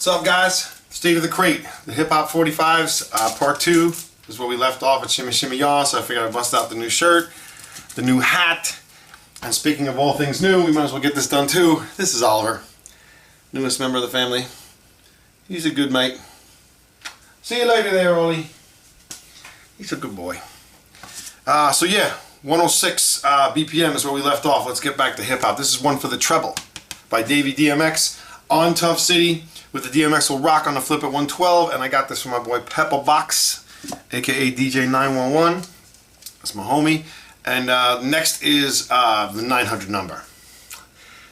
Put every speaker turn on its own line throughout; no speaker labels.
What's up, guys? State of the Crate, the Hip Hop 45's part 2. This is where we left off at Shimmy Shimmy Yaw, so I figured I'd bust out the new shirt, the new hat. And speaking of all things new, we might as well get this done too. This is Oliver, newest member of the family. He's a good mate. See you later there, Ollie. He's a good boy. So yeah, 106 BPM is where we left off. Let's get back to hip hop. This is one for the treble by Davey DMX on Tough City. With the DMX will rock on the flip at 112, and I got this from my boy Pepper Box, aka DJ 911. That's my homie. And next is the 900 number.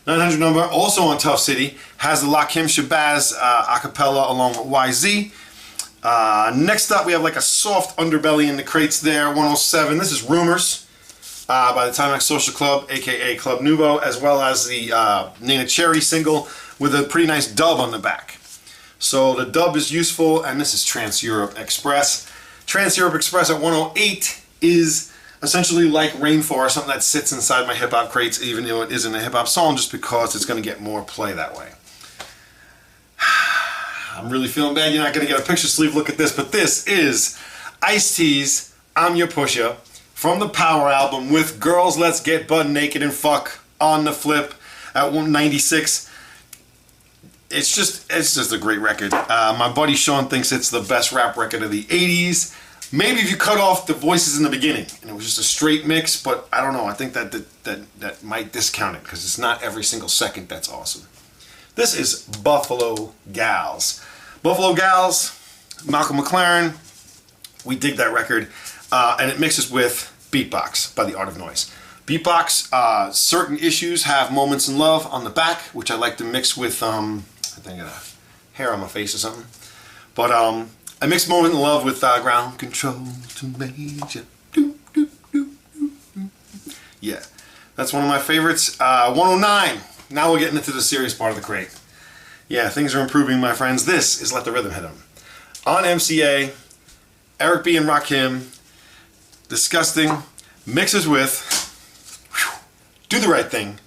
900 number, also on Tough City, has the Lakim Shabazz acapella along with YZ. Next up, we have like a soft underbelly in the crates there, 107. This is Rumors by the Timex Social Club, aka Club Nouveau, as well as the Nina Cherry single with a pretty nice dub on the back. So the dub is useful, and this is Trans Europe Express. Trans Europe Express at 108 is essentially like Rainforest, something that sits inside my hip hop crates, even though it isn't a hip hop song, just because it's going to get more play that way. I'm really feeling bad you're not going to get a picture sleeve look at this, but this is Ice-T's I'm Your Pusher from the Power album with Girls Let's Get Butt Naked and Fuck on the flip at 196. It's just a great record. My buddy Sean thinks it's the best rap record of the 80s. Maybe if you cut off the voices in the beginning and it was just a straight mix, but I don't know. I think that might discount it because it's not every single second that's awesome. This is Buffalo Gals. Buffalo Gals, Malcolm McLaren. We dig that record. And it mixes with Beatbox by The Art of Noise. Beatbox, Certain Issues have Moments in Love on the back, which I like to mix with, I think I got hair on my face or something. But I mix Moment in Love with Ground Control to Major. Yeah, that's one of my favorites. 109. Now we're getting into the serious part of the crate. Yeah, things are improving, my friends. This is Let the Rhythm Hit 'Em. On MCA, Eric B. and Rakim, Disgusting, mixes with Do the Right Thing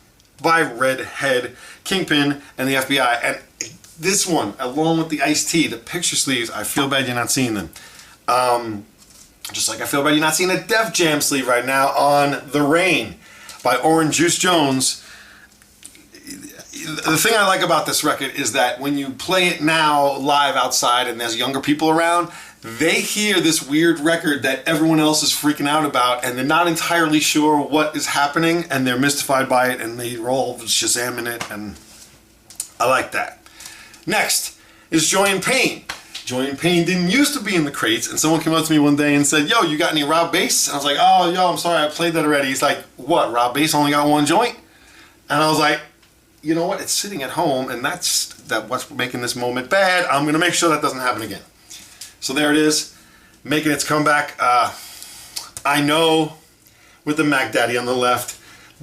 by Redhead, Kingpin, and the FBI. And this one, along with the Ice-T, the picture sleeves, I feel bad you're not seeing them. Just like I feel bad you're not seeing a Def Jam sleeve right now on The Rain by Orange Juice Jones. The thing I like about this record is that when you play it now live outside and there's younger people around, they hear this weird record that everyone else is freaking out about, and they're not entirely sure what is happening, and they're mystified by it, and they're all Shazamming it, and I like that. Next is Joy and Pain. Joy and Pain didn't used to be in the crates, and someone came up to me one day and said, yo, you got any Rob Bass? And I was like, oh, yo, I'm sorry, I played that already. He's like, what, Rob Bass only got one joint? And I was like, you know what, it's sitting at home, and that's what's making this moment bad. I'm gonna make sure that doesn't happen again. So there it is, making its comeback. I Know with the Mac Daddy on the left,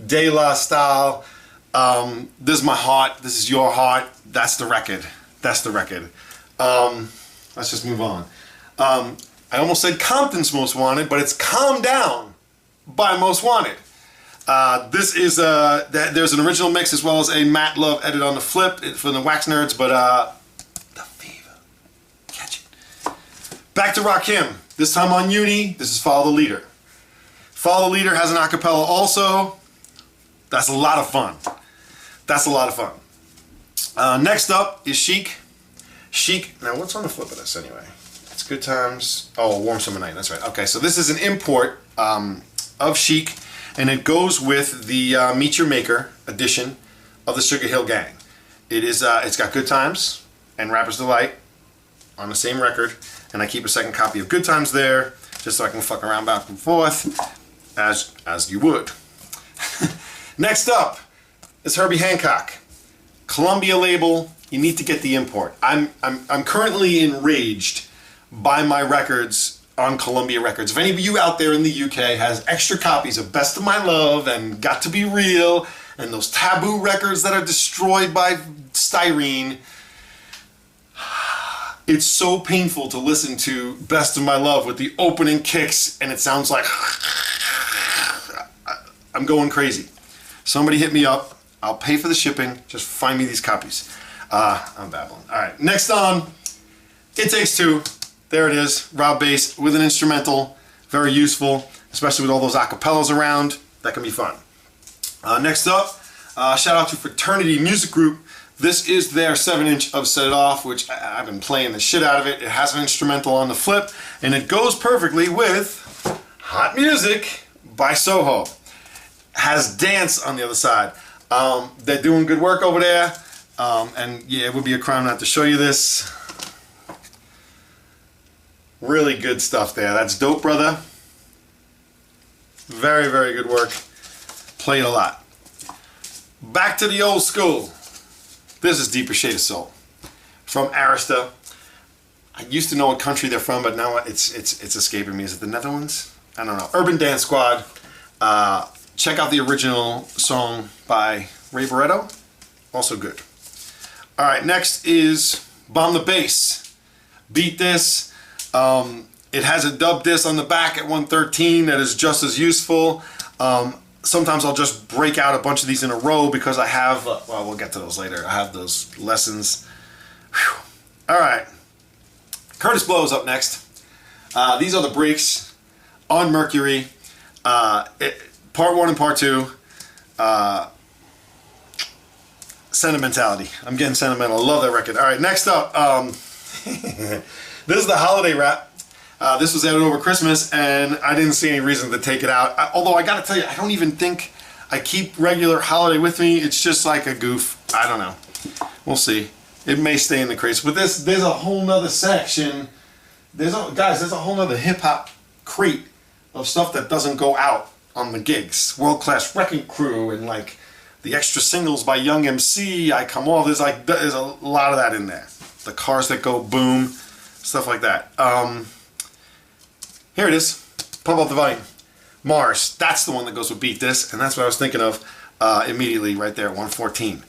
De La style. This is my heart, this is your heart. That's the record. That's the record. Let's just move on. I almost said Compton's Most Wanted, but it's Calm Down by Most Wanted. This is there's an original mix as well as a Matt Love edit on the flip for the Wax Nerds, but the fever, catch it. Back to Rakim. This time on Uni. This is Follow the Leader. Follow the Leader has an acapella also. That's a lot of fun. That's a lot of fun. Next up is Chic. Chic. Now, what's on the flip of this anyway? It's Good Times. Oh, Warm Summer Night. That's right. Okay, so this is an import of Chic, and it goes with the Meet Your Maker edition of the Sugar Hill Gang. It is. It's got Good Times and Rapper's Delight on the same record, and I keep a second copy of Good Times there just so I can fuck around back and forth, as you would. Next up is Herbie Hancock, Columbia label. You need to get the import. I'm currently enraged by my records on Columbia Records. If any of you out there in the UK has extra copies of Best of My Love and Got to Be Real and those Taboo records that are destroyed by styrene, it's so painful to listen to Best of My Love with the opening kicks and it sounds like I'm going crazy. Somebody hit me up. I'll pay for the shipping. Just find me these copies. I'm babbling. All right, next on, It Takes Two. There it is, raw bass with an instrumental. Very useful, especially with all those acapellas around. That can be fun. Next up, shout out to Fraternity Music Group. This is their 7-inch of Set It Off, which I've been playing the shit out of it. It has an instrumental on the flip, and it goes perfectly with Hot Music by Soho. Has dance on the other side. They're doing good work over there, and yeah, it would be a crime not to show you this. Really good stuff there. That's dope, brother. Very, very good work. Played a lot. Back to the old school. This is Deeper Shade of Soul from Arista. I used to know what country they're from, but now it's escaping me. Is it the Netherlands? I don't know. Urban Dance Squad. Check out the original song by Ray Barretto. Also good. All right, next is Bomb the Bass. Beat This. It has a dub disc on the back at 113 that is just as useful. Sometimes I'll just break out a bunch of these in a row because I have, well, we'll get to those later. I have those lessons. Whew. All right. Curtis Blow is up next. These are the breaks on Mercury. Part 1 and Part 2. Sentimentality. I'm getting sentimental. I love that record. All right, next up. This is the holiday rap. This was added over Christmas, and I didn't see any reason to take it out. Although I gotta tell you, I don't even think I keep regular holiday with me. It's just like a goof. I don't know. We'll see. It may stay in the crates. But there's a whole nother section. There's a whole nother hip hop crate of stuff that doesn't go out on the gigs. World Class Wrecking Crew and like the extra singles by Young MC. I Come Off. There's a lot of that in there. The Cars That Go Boom, stuff like that. Here it is. Pump Up the Volume. Mars. That's the one that goes with Beat This, and that's what I was thinking of immediately right there at 114.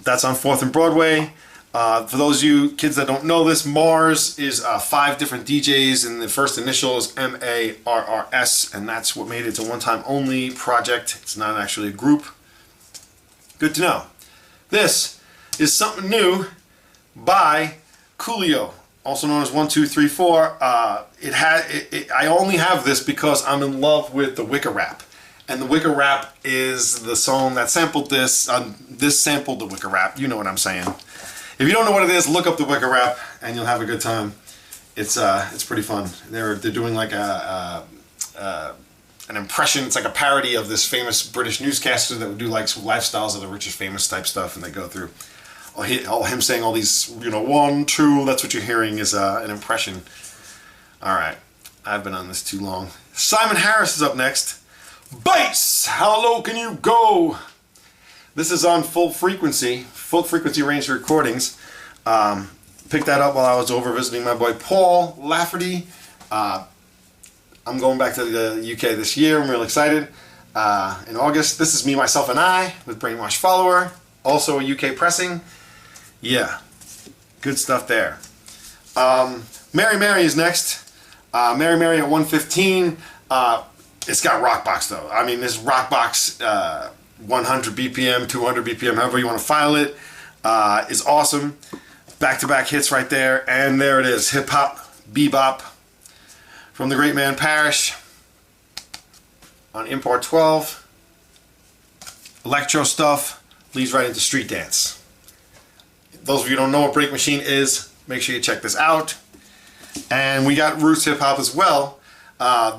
That's on 4th and Broadway. For those of you kids that don't know this, Mars is 5 different DJs, and the first initial is MARRS, and that's what made it to One Time Only project. It's not actually a group. Good to know. This is something new by Coolio, also known as 1234. I only have this because I'm in love with the Wicker Rap, and the Wicker Rap is the song that sampled this. This sampled the Wicker Rap. You know what I'm saying. If you don't know what it is, look up the Wicker Rap, and you'll have a good time. It's pretty fun. They're doing like an impression. It's like a parody of this famous British newscaster that would do like lifestyles of the richest famous type stuff, and they go through. All him saying all these, 1, 2, that's what you're hearing is an impression. All right, I've been on this too long. Simon Harris is up next. Bass, how low can you go? This is on Full Frequency Range Recordings. Picked that up while I was over visiting my boy Paul Lafferty. I'm going back to the UK this year. I'm real excited. In August, this is Me, Myself, and I with Brainwash Follower. Also a UK pressing. Yeah, good stuff there. Mary Mary is next. Mary Mary at 115. It's got Rockbox though. I mean, this Rockbox 100 BPM, 200 BPM, however you want to file it, is awesome. Back-to-back hits right there. And there it is, hip-hop, bebop from the great man Parrish on Import 12. Electro stuff leads right into street dance. Those of you who don't know what Break Machine is, make sure you check this out. And we got Roots Hip Hop as well.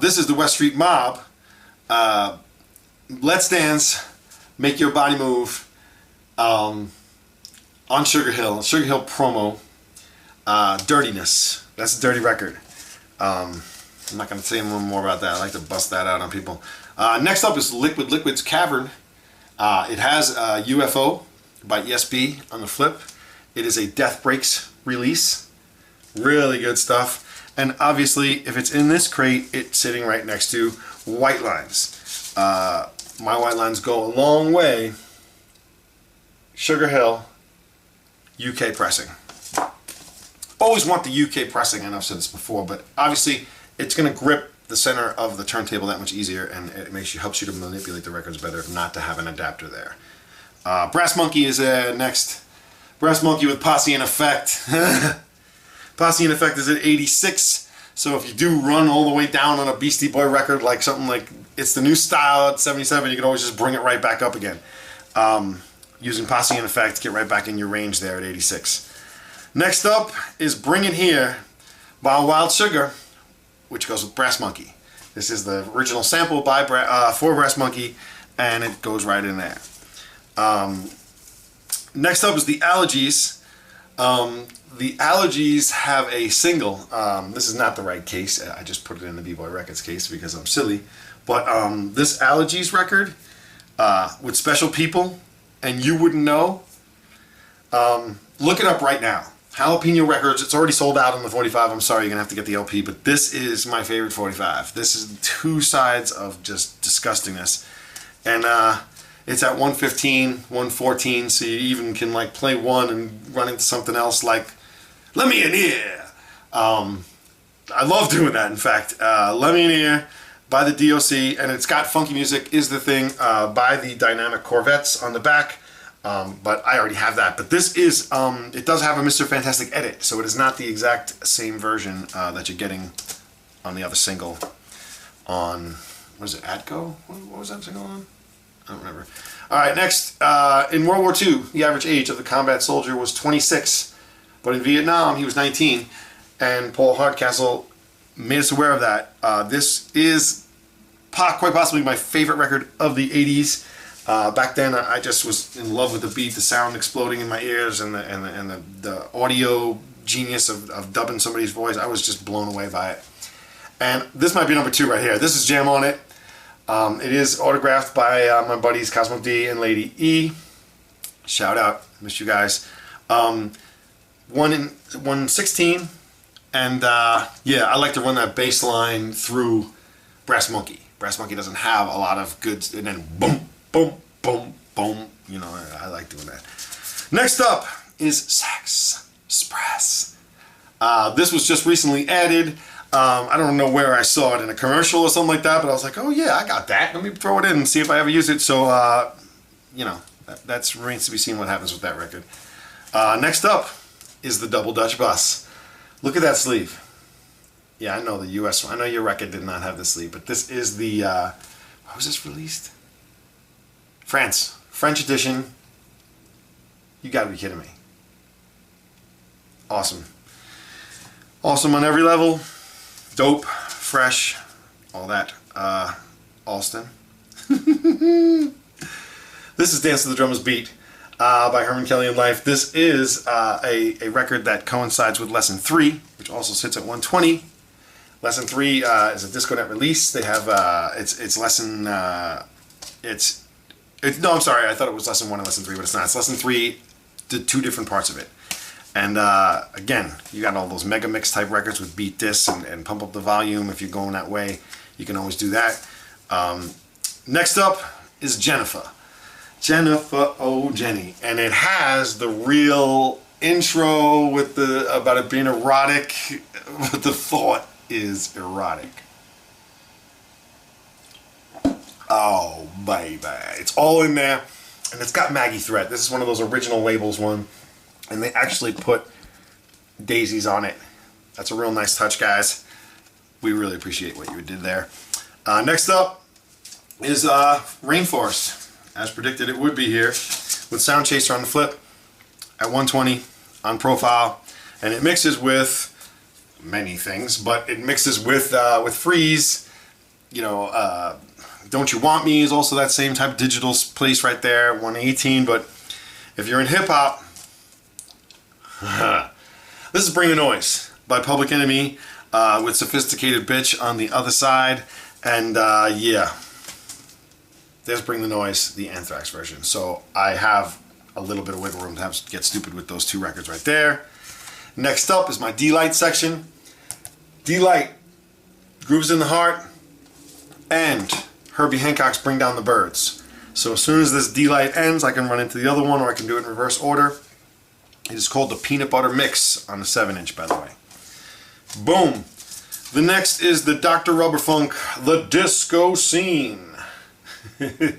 This is the West Street Mob. Let's Dance, Make Your Body Move on Sugar Hill promo. Dirtiness. That's a dirty record. I'm not going to say more about that. I like to bust that out on people. Next up is Liquid's Cavern. It has UFO by ESB on the flip. It is a Death Breaks release. Really good stuff. And obviously, if it's in this crate, it's sitting right next to White Lines. My White Lines go a long way. Sugar Hill, UK pressing. Always want the UK pressing, I know I've said this before, but obviously it's going to grip the center of the turntable that much easier, and it helps you to manipulate the records better not to have an adapter there. Brass Monkey is next. Brass Monkey with Posse in Effect. Posse in Effect is at 86. So if you do run all the way down on a Beastie Boy record, like something like It's the New Style at 77, you can always just bring it right back up again. Using Posse in Effect, get right back in your range there at 86. Next up is Bring It Here by Wild Sugar, which goes with Brass Monkey. This is the original sample by for Brass Monkey, and it goes right in there. Next up is the Allergies. The Allergies have a single. This is not the right case. I just put it in the B-Boy Records case because I'm silly. But this Allergies record with Special People and You Wouldn't Know, look it up right now. Jalapeno Records. It's already sold out on the 45. I'm sorry, you're going to have to get the LP. But this is my favorite 45. This is two sides of just disgustingness. And it's at 115, 114, so you even can like play one and run into something else like Let Me In Here. I love doing that, in fact. Let Me In Here by the DOC, and it's got Funky Music Is the Thing by the Dynamic Corvettes on the back. But I already have that. But this is, it does have a Mr. Fantastic edit, so it is not the exact same version that you're getting on the other single on, what is it, Atco? What was that single on? I don't remember. Alright, next, in World War II, the average age of the combat soldier was 26, but in Vietnam he was 19, and Paul Hardcastle made us aware of that. This is quite possibly my favorite record of the 80s. Back then I just was in love with the beat, the sound exploding in my ears, and the audio genius of dubbing somebody's voice. I was just blown away by it. And this might be number 2 right here. This is Jam On It. It is autographed by my buddies Cosmo D and Lady E. Shout out, miss you guys. 116, and yeah, I like to run that bass line through Brass Monkey. Brass Monkey doesn't have a lot of good, and then boom, boom, boom, boom. You know, I like doing that. Next up is Sax Express. This was just recently added. I don't know where I saw it in a commercial or something like that, but I was like, oh yeah, I got that. Let me throw it in and see if I ever use it. So, you know, that remains to be seen what happens with that record. Next up is the Double Dutch Bus. Look at that sleeve. Yeah, I know the US one. I know your record did not have the sleeve, but this is the, where was this released? France. French edition. You gotta be kidding me. Awesome. Awesome on every level. Dope, fresh, all that. Alston. This is Dance to the Drummer's Beat by Herman Kelly and Life. This is a record that coincides with Lesson 3, which also sits at 120. Lesson 3 is a Disconet release. They have, it's Lesson, no, I'm sorry, I thought it was Lesson 1 and Lesson 3, but it's not. It's Lesson 3, the 2 different parts of it. And again, you got all those mega mix type records with beat this and pump up the volume. If you're going that way, you can always do that. Next up is Jennifer. Jennifer, oh Jenny. And it has the real intro with the about it being erotic, but the thought is erotic. Oh baby, it's all in there, and it's got Maggie Threat. This is one of those original labels one. And they actually put daisies on it. That's a real nice touch, guys. We really appreciate what you did there. Next up is Rainforest. As predicted, it would be here with Sound Chaser on the flip at 120 on profile, and it mixes with many things, but it mixes with Freeze. You know, Don't You Want Me is also that same type of digital place right there, 118. But if you're in hip hop. This is Bring the Noise by Public Enemy with Sophisticated Bitch on the other side, and yeah, there's Bring the Noise, the Anthrax version. So I have a little bit of wiggle room to get stupid with those 2 records right there. Next up is my D-Light section. D-Light, Grooves in the Heart, and Herbie Hancock's Bring Down the Birds. So as soon as this D-Light ends, I can run into the other one, or I can do it in reverse order. It is called the Peanut Butter Mix on the 7-inch, by the way. Boom. The next is the Dr. Rubberfunk, The Disco Scene. The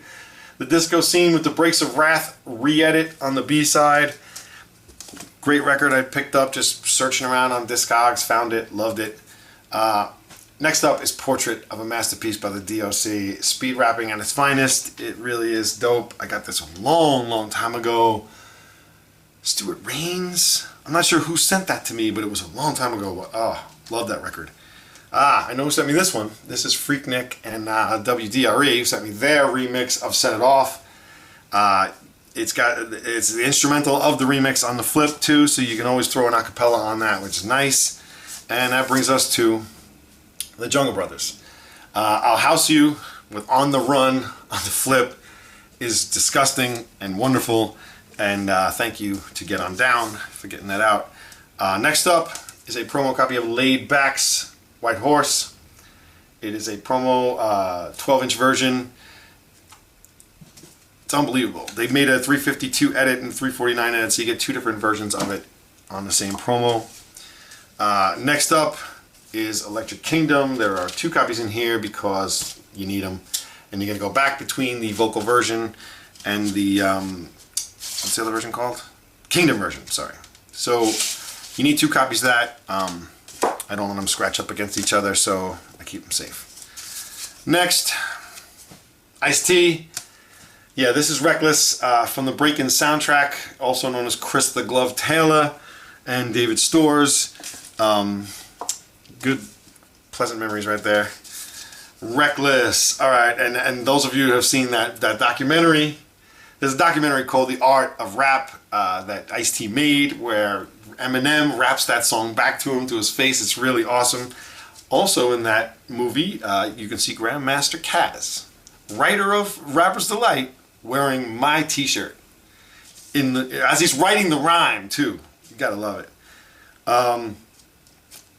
Disco Scene with the Breaks of Wrath re-edit on the B-side. Great record I picked up just searching around on Discogs, found it, loved it. Next up is Portrait of a Masterpiece by the DOC. Speed rapping at its finest. It really is dope. I got this a long time ago. Stuart Rains. I'm not sure who sent that to me, but it was a long time ago. Oh, love that record. I know who sent me this one. This is Freaknik and WDRE who sent me their remix of Set It Off. It's the instrumental of the remix on the flip too, so you can always throw an acapella on that, which is nice. And that brings us to the Jungle Brothers. I'll House You with On the Run on the flip is disgusting and wonderful, and thank you to Get On Down for getting that out. Next up is a promo copy of Laid Back's White Horse. It is a promo 12-inch version. It's unbelievable. They've made a 352 edit and 349 edit, so you get two different versions of it on the same promo. Next up is Electric Kingdom. There are two copies in here because you need them, and you're going to go back between the vocal version and the what's the other version called? Kingdom version, sorry. So you need two copies of that. I don't let them scratch up against each other, so I keep them safe. Next, Ice-T. Yeah, this is Reckless from the Breakin' soundtrack, also known as Chris the Glove Taylor and David Storrs. Good, pleasant memories right there. Reckless. All right, and those of you who have seen that documentary, there's a documentary called The Art of Rap that Ice-T made, where Eminem raps that song back to him, to his face. It's really awesome. Also in that movie, you can see Grandmaster Caz, writer of Rapper's Delight, wearing my t-shirt as he's writing the rhyme too. You gotta love it.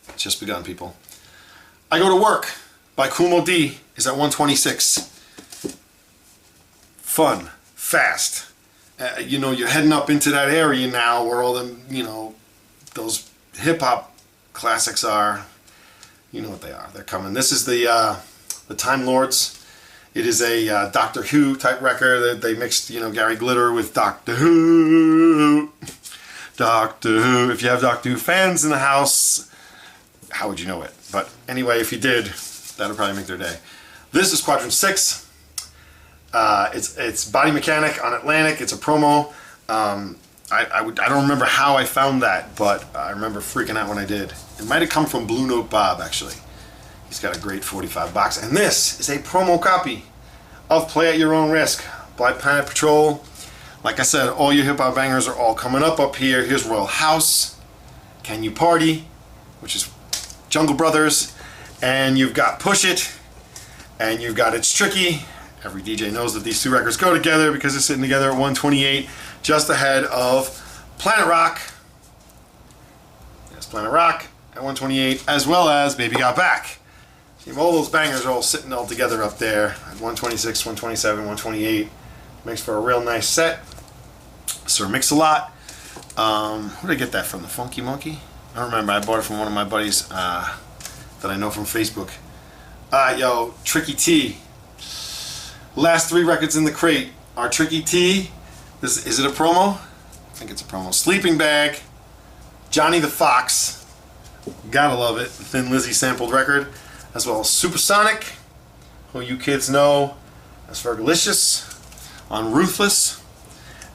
It's just begun, people. I Go to Work by Kumo D is at 126. Fun, fast. You know, you're heading up into that area now where all them, you know, those hip-hop classics are. You know what they are. They're coming. This is the Time Lords. It is a Doctor Who type record. They mixed, you know, Gary Glitter with Doctor Who. Doctor Who. If you have Doctor Who fans in the house, how would you know it? But anyway, if you did, that'll probably make their day. This is Quadrant 6. It's Body Mechanic on Atlantic. It's a promo. I don't remember how I found that, but I remember freaking out when I did. It might have come from Blue Note Bob, actually. He's got a great 45 box. And this is a promo copy of Play at Your Own Risk by Planet Patrol. Like I said, all your hip-hop bangers are all coming up here. Here's Royal House, Can You Party, which is Jungle Brothers, and you've got Push It, and you've got It's Tricky. Every DJ knows that these two records go together because they're sitting together at 128, just ahead of Planet Rock. Yes, Planet Rock at 128, as well as Baby Got Back. You have all those bangers all sitting all together up there at 126, 127, 128. Makes for a real nice set. Sir Mix-a-Lot. Where did I get that from? The Funky Monkey? I don't remember. I bought it from one of my buddies that I know from Facebook. Yo, Tricky T. Last three records in the crate are Tricky T. Is it a promo? I think it's a promo. Sleeping Bag. Johnny the Fox. Gotta love it. Thin Lizzy sampled record. As well as Supersonic, who you kids know as Fergalicious, on Ruthless.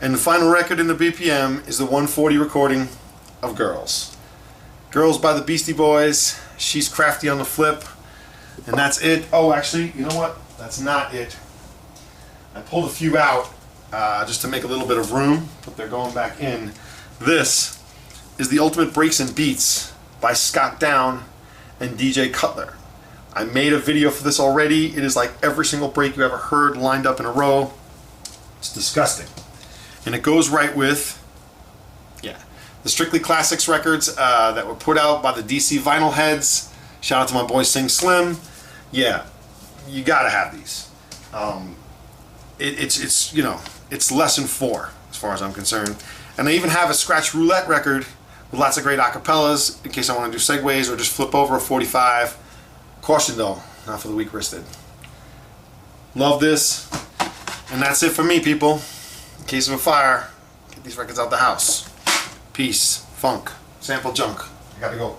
And the final record in the BPM is the 140 recording of Girls. Girls by the Beastie Boys. She's Crafty on the flip. And that's it. Oh, actually, you know what? That's not it. I pulled a few out just to make a little bit of room, but they're going back in. This is the Ultimate Breaks and Beats by Scott Down and DJ Cutler. I made a video for this already. It is like every single break you ever heard lined up in a row. It's disgusting. And it goes right with, yeah, the Strictly Classics records that were put out by the DC Vinyl Heads. Shout out to my boy Sing Slim. Yeah, you gotta have these. It's you know, it's lesson 4 as far as I'm concerned. And I even have a Scratch Roulette record with lots of great acapellas in case I want to do segues or just flip over a 45. Caution though, not for the weak-wristed. Love this. And that's it for me, people. In case of a fire, get these records out the house. Peace. Funk. Sample junk. I gotta go.